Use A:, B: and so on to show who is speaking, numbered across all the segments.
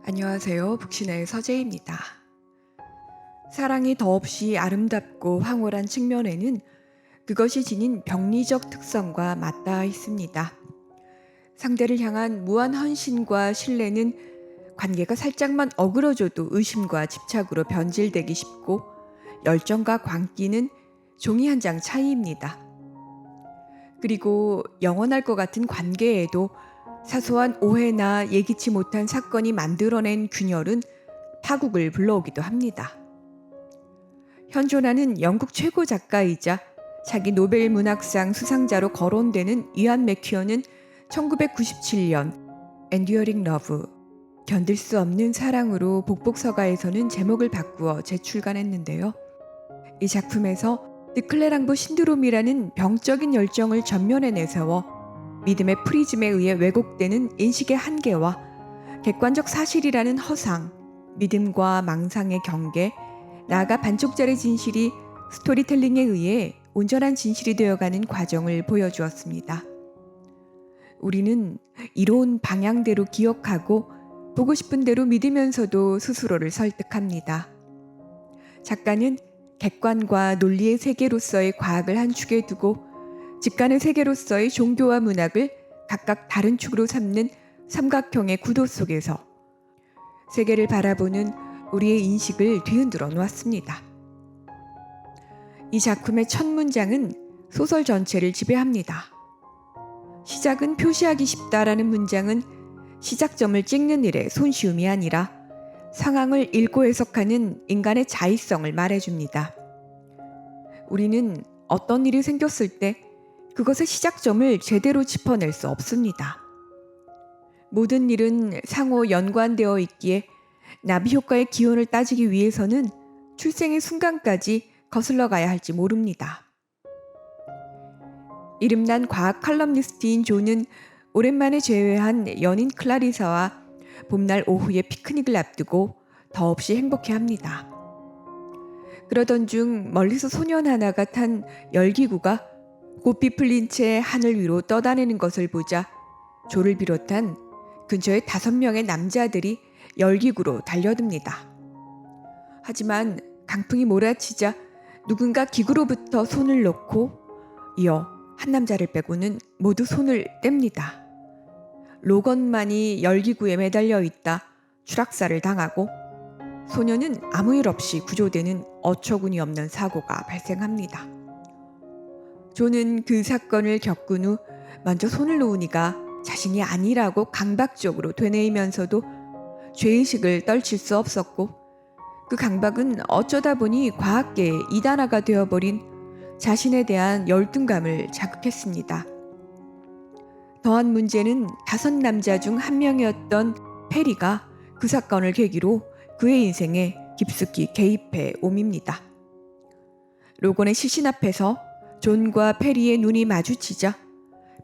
A: 안녕하세요. 북신의 서재입니다. 사랑이 더없이 아름답고 황홀한 측면에는 그것이 지닌 병리적 특성과 맞닿아 있습니다. 상대를 향한 무한 헌신과 신뢰는 관계가 살짝만 어그러져도 의심과 집착으로 변질되기 쉽고, 열정과 광기는 종이 한 장 차이입니다. 그리고 영원할 것 같은 관계에도 사소한 오해나 예기치 못한 사건이 만들어낸 균열은 파국을 불러오기도 합니다. 현존하는 영국 최고 작가이자 차기 노벨 문학상 수상자로 거론되는 이안 맥퀴어는 1997년 Enduring Love, 견딜 수 없는 사랑으로 복복서가에서는 제목을 바꾸어 재출간했는데요. 이 작품에서 드클레랑보 신드롬이라는 병적인 열정을 전면에 내세워 믿음의 프리즘에 의해 왜곡되는 인식의 한계와 객관적 사실이라는 허상, 믿음과 망상의 경계, 나아가 반쪽짜리 진실이 스토리텔링에 의해 온전한 진실이 되어가는 과정을 보여주었습니다. 우리는 이로운 방향대로 기억하고 보고 싶은 대로 믿으면서도 스스로를 설득합니다. 작가는 객관과 논리의 세계로서의 과학을 한 축에 두고 직관의 세계로서의 종교와 문학을 각각 다른 축으로 삼는 삼각형의 구도 속에서 세계를 바라보는 우리의 인식을 뒤흔들어 놓았습니다. 이 작품의 첫 문장은 소설 전체를 지배합니다. 시작은 표시하기 쉽다라는 문장은 시작점을 찍는 일의 손쉬움이 아니라 상황을 읽고 해석하는 인간의 자의성을 말해줍니다. 우리는 어떤 일이 생겼을 때 그것의 시작점을 제대로 짚어낼 수 없습니다. 모든 일은 상호 연관되어 있기에 나비 효과의 기원을 따지기 위해서는 출생의 순간까지 거슬러 가야 할지 모릅니다. 이름난 과학 칼럼니스트인 존은 오랜만에 재회한 연인 클라리사와 봄날 오후에 피크닉을 앞두고 더없이 행복해합니다. 그러던 중 멀리서 소년 하나가 탄 열기구가 고삐 풀린 채 하늘 위로 떠다니는 것을 보자 조를 비롯한 근처의 5명의 남자들이 열기구로 달려듭니다. 하지만 강풍이 몰아치자 누군가 기구로부터 손을 놓고 이어 한 남자를 빼고는 모두 손을 뗍니다. 로건만이 열기구에 매달려 있다 추락사를 당하고 소녀는 아무 일 없이 구조되는 어처구니 없는 사고가 발생합니다. 존은 그 사건을 겪은 후 먼저 손을 놓으니까 자신이 아니라고 강박적으로 되뇌이면서도 죄의식을 떨칠 수 없었고, 그 강박은 어쩌다 보니 과학계의 이단화가 되어버린 자신에 대한 열등감을 자극했습니다. 더한 문제는 5 남자 중 한 명이었던 페리가 그 사건을 계기로 그의 인생에 깊숙이 개입해 옴입니다. 로건의 시신 앞에서 존과 페리의 눈이 마주치자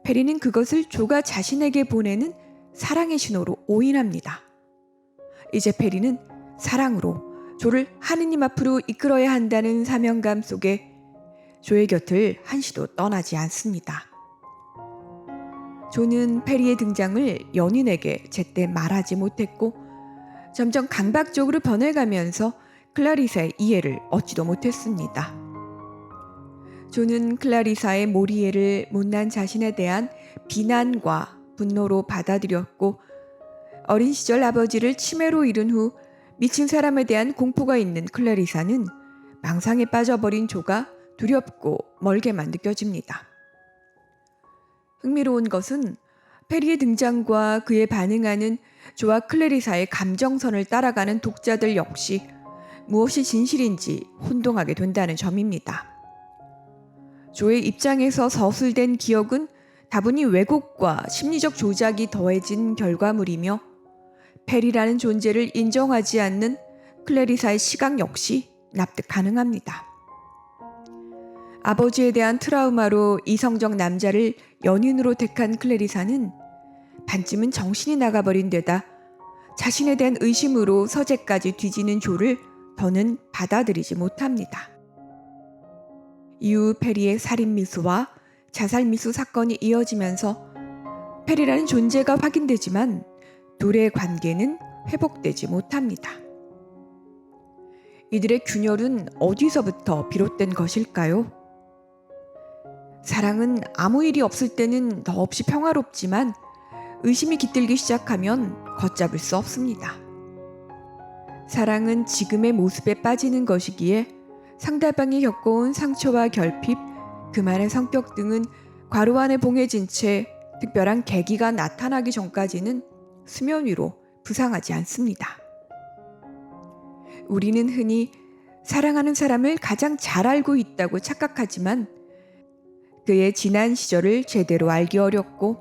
A: 페리는 그것을 조가 자신에게 보내는 사랑의 신호로 오인합니다. 이제 페리는 사랑으로 조를 하느님 앞으로 이끌어야 한다는 사명감 속에 조의 곁을 한시도 떠나지 않습니다. 조는 페리의 등장을 연인에게 제때 말하지 못했고 점점 강박적으로 변해가면서 클라리사의 이해를 얻지도 못했습니다. 조는 클라리사의 몰이해를 못난 자신에 대한 비난과 분노로 받아들였고, 어린 시절 아버지를 치매로 잃은 후 미친 사람에 대한 공포가 있는 클라리사는 망상에 빠져버린 조가 두렵고 멀게만 느껴집니다. 흥미로운 것은 페리의 등장과 그에 반응하는 조와 클라리사의 감정선을 따라가는 독자들 역시 무엇이 진실인지 혼동하게 된다는 점입니다. 조의 입장에서 서술된 기억은 다분히 왜곡과 심리적 조작이 더해진 결과물이며, 페리라는 존재를 인정하지 않는 클라리사의 시각 역시 납득 가능합니다. 아버지에 대한 트라우마로 이성적 남자를 연인으로 택한 클라리사는 반쯤은 정신이 나가버린 데다 자신에 대한 의심으로 서재까지 뒤지는 조를 더는 받아들이지 못합니다. 이후 페리의 살인미수와 자살미수 사건이 이어지면서 페리라는 존재가 확인되지만 둘의 관계는 회복되지 못합니다. 이들의 균열은 어디서부터 비롯된 것일까요? 사랑은 아무 일이 없을 때는 더없이 평화롭지만 의심이 깃들기 시작하면 걷잡을 수 없습니다. 사랑은 지금의 모습에 빠지는 것이기에 상대방이 겪어온 상처와 결핍, 그만의 성격 등은 괄호 안에 봉해진 채 특별한 계기가 나타나기 전까지는 수면 위로 부상하지 않습니다. 우리는 흔히 사랑하는 사람을 가장 잘 알고 있다고 착각하지만 그의 지난 시절을 제대로 알기 어렵고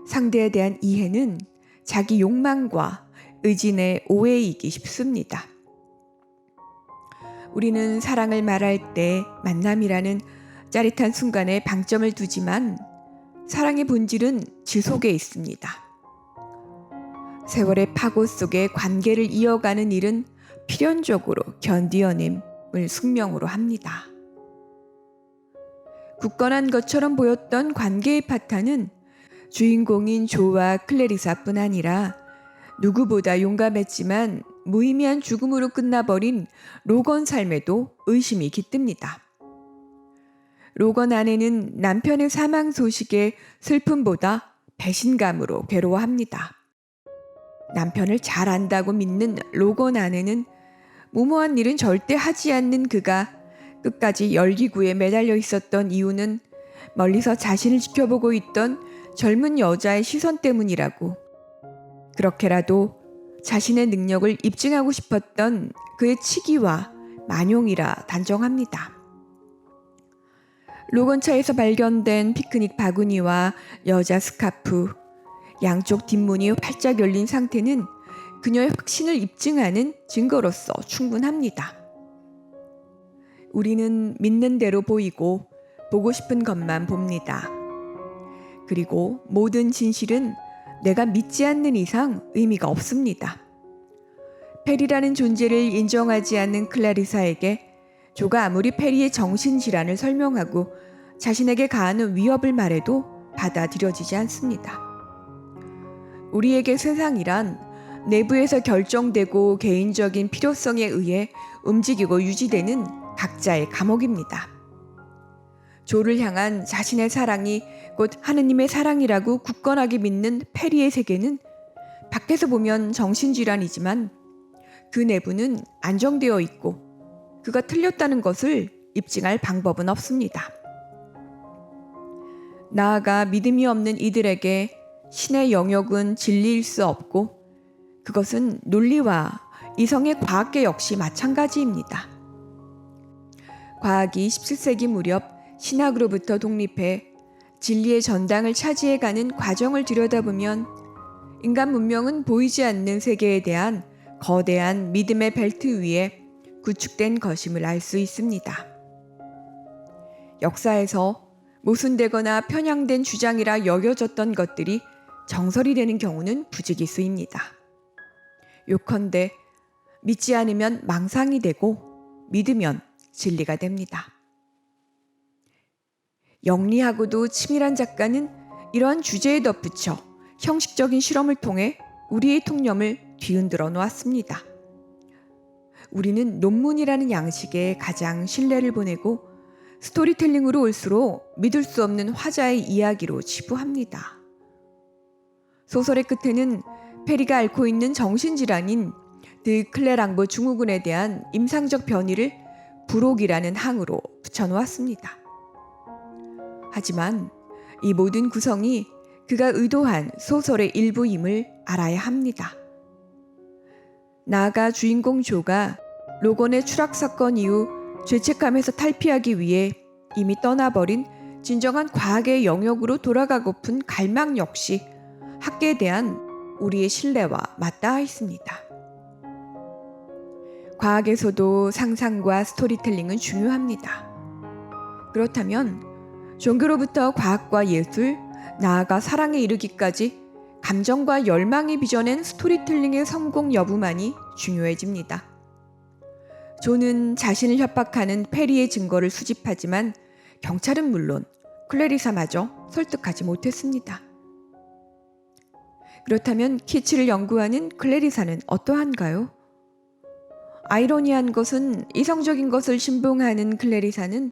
A: 상대에 대한 이해는 자기 욕망과 의진의 오해이기 쉽습니다. 우리는 사랑을 말할 때 만남이라는 짜릿한 순간에 방점을 두지만 사랑의 본질은 지속에 있습니다. 세월의 파고 속에 관계를 이어가는 일은 필연적으로 견디어냄을 숙명으로 합니다. 굳건한 것처럼 보였던 관계의 파탄은 주인공인 조와 클레리사뿐 아니라 누구보다 용감했지만 무의미한 죽음으로 끝나버린 로건 삶에도 의심이 깃듭니다. 로건 아내는 남편의 사망 소식에 슬픔보다 배신감으로 괴로워합니다. 남편을 잘 안다고 믿는 로건 아내는 무모한 일은 절대 하지 않는 그가 끝까지 열기구에 매달려 있었던 이유는 멀리서 자신을 지켜보고 있던 젊은 여자의 시선 때문이라고, 그렇게라도 자신의 능력을 입증하고 싶었던 그의 치기와 만용이라 단정합니다. 로건차에서 발견된 피크닉 바구니와 여자 스카프, 양쪽 뒷문이 활짝 열린 상태는 그녀의 확신을 입증하는 증거로서 충분합니다. 우리는 믿는 대로 보이고 보고 싶은 것만 봅니다. 그리고 모든 진실은 내가 믿지 않는 이상 의미가 없습니다. 페리라는 존재를 인정하지 않는 클라리사에게 조가 아무리 페리의 정신질환을 설명하고 자신에게 가하는 위협을 말해도 받아들여지지 않습니다. 우리에게 세상이란 내부에서 결정되고 개인적인 필요성에 의해 움직이고 유지되는 각자의 감옥입니다. 조를 향한 자신의 사랑이 곧 하느님의 사랑이라고 굳건하게 믿는 페리의 세계는 밖에서 보면 정신질환이지만 그 내부는 안정되어 있고 그가 틀렸다는 것을 입증할 방법은 없습니다. 나아가 믿음이 없는 이들에게 신의 영역은 진리일 수 없고 그것은 논리와 이성의 과학계 역시 마찬가지입니다. 과학이 17세기 무렵 신학으로부터 독립해 진리의 전당을 차지해가는 과정을 들여다보면 인간 문명은 보이지 않는 세계에 대한 거대한 믿음의 벨트 위에 구축된 것임을 알 수 있습니다. 역사에서 모순되거나 편향된 주장이라 여겨졌던 것들이 정설이 되는 경우는 부지기수입니다. 요컨대 믿지 않으면 망상이 되고 믿으면 진리가 됩니다. 영리하고도 치밀한 작가는 이러한 주제에 덧붙여 형식적인 실험을 통해 우리의 통념을 뒤흔들어 놓았습니다. 우리는 논문이라는 양식에 가장 신뢰를 보내고 스토리텔링으로 올수록 믿을 수 없는 화자의 이야기로 치부합니다. 소설의 끝에는 페리가 앓고 있는 정신질환인 드 클레랑보 증후군에 대한 임상적 변이를 부록이라는 항으로 붙여놓았습니다. 하지만 이 모든 구성이 그가 의도한 소설의 일부임을 알아야 합니다. 나아가 주인공 조가 로건의 추락 사건 이후 죄책감에서 탈피하기 위해 이미 떠나버린 진정한 과학의 영역으로 돌아가고픈 갈망 역시 학계에 대한 우리의 신뢰와 맞닿아 있습니다. 과학에서도 상상과 스토리텔링은 중요합니다. 그렇다면 종교로부터 과학과 예술, 나아가 사랑에 이르기까지 감정과 열망이 빚어낸 스토리텔링의 성공 여부만이 중요해집니다. 조는 자신을 협박하는 페리의 증거를 수집하지만 경찰은 물론 클레리사마저 설득하지 못했습니다. 그렇다면 키츠를 연구하는 클레리사는 어떠한가요? 아이러니한 것은 이성적인 것을 신봉하는 클레리사는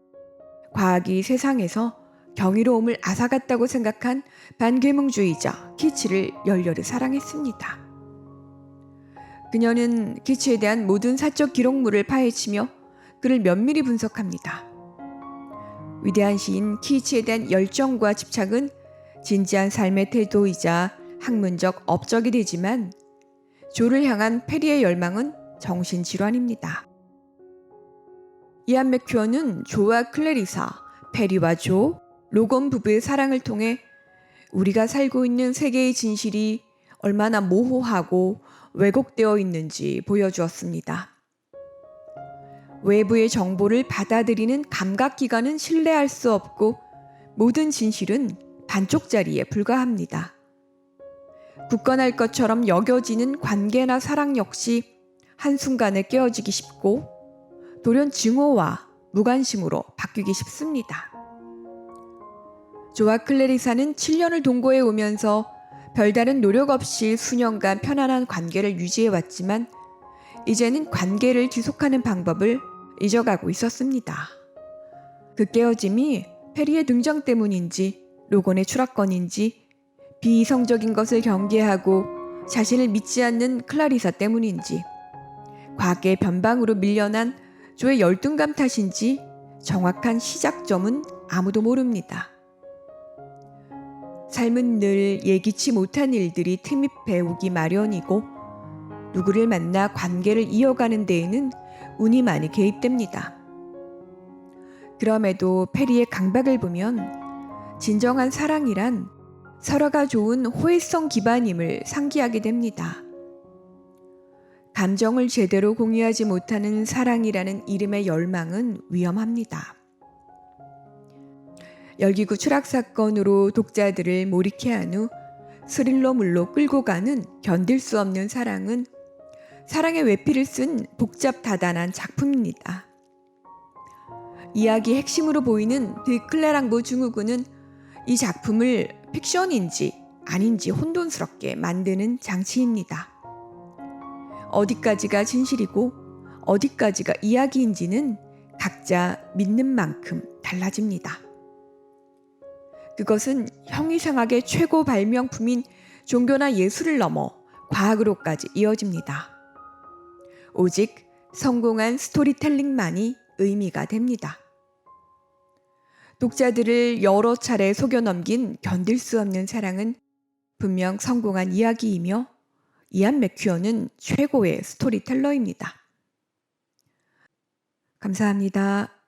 A: 과학이 세상에서 경이로움을 앗아갔다고 생각한 반계몽주의자 키츠를 열렬히 사랑했습니다. 그녀는 키츠에 대한 모든 사적 기록물을 파헤치며 그를 면밀히 분석합니다. 위대한 시인 키츠에 대한 열정과 집착은 진지한 삶의 태도이자 학문적 업적이 되지만 조를 향한 페리의 열망은 정신질환입니다. 이안 맥큐어는 조와 클레리사, 페리와 조, 로건 부부의 사랑을 통해 우리가 살고 있는 세계의 진실이 얼마나 모호하고 왜곡되어 있는지 보여주었습니다. 외부의 정보를 받아들이는 감각기관은 신뢰할 수 없고 모든 진실은 반쪽짜리에 불과합니다. 굳건할 것처럼 여겨지는 관계나 사랑 역시 한순간에 깨어지기 쉽고 돌연 증오와 무관심으로 바뀌기 쉽습니다. 조와 클레리사는 7년을 동거해 오면서 별다른 노력 없이 수년간 편안한 관계를 유지해왔지만 이제는 관계를 지속하는 방법을 잊어가고 있었습니다. 그 깨어짐이 페리의 등장 때문인지 로건의 추락건인지 비이성적인 것을 경계하고 자신을 믿지 않는 클라리사 때문인지 과거의 변방으로 밀려난 조의 열등감 탓인지 정확한 시작점은 아무도 모릅니다. 삶은 늘 예기치 못한 일들이 틈입해 오기 마련이고 누구를 만나 관계를 이어가는 데에는 운이 많이 개입됩니다. 그럼에도 페리의 강박을 보면 진정한 사랑이란 서로가 좋은 호혜성 기반임을 상기하게 됩니다. 감정을 제대로 공유하지 못하는 사랑이라는 이름의 열망은 위험합니다. 열기구 추락 사건으로 독자들을 몰입케 한 후 스릴러물로 끌고 가는 견딜 수 없는 사랑은 사랑의 외피를 쓴 복잡 다단한 작품입니다. 이야기 핵심으로 보이는 드 클레랑보 증후군은 이 작품을 픽션인지 아닌지 혼돈스럽게 만드는 장치입니다. 어디까지가 진실이고 어디까지가 이야기인지는 각자 믿는 만큼 달라집니다. 그것은 형이상학의 최고 발명품인 종교나 예술을 넘어 과학으로까지 이어집니다. 오직 성공한 스토리텔링만이 의미가 됩니다. 독자들을 여러 차례 속여 넘긴 견딜 수 없는 사랑은 분명 성공한 이야기이며 이안 맥큐어는 최고의 스토리텔러입니다. 감사합니다.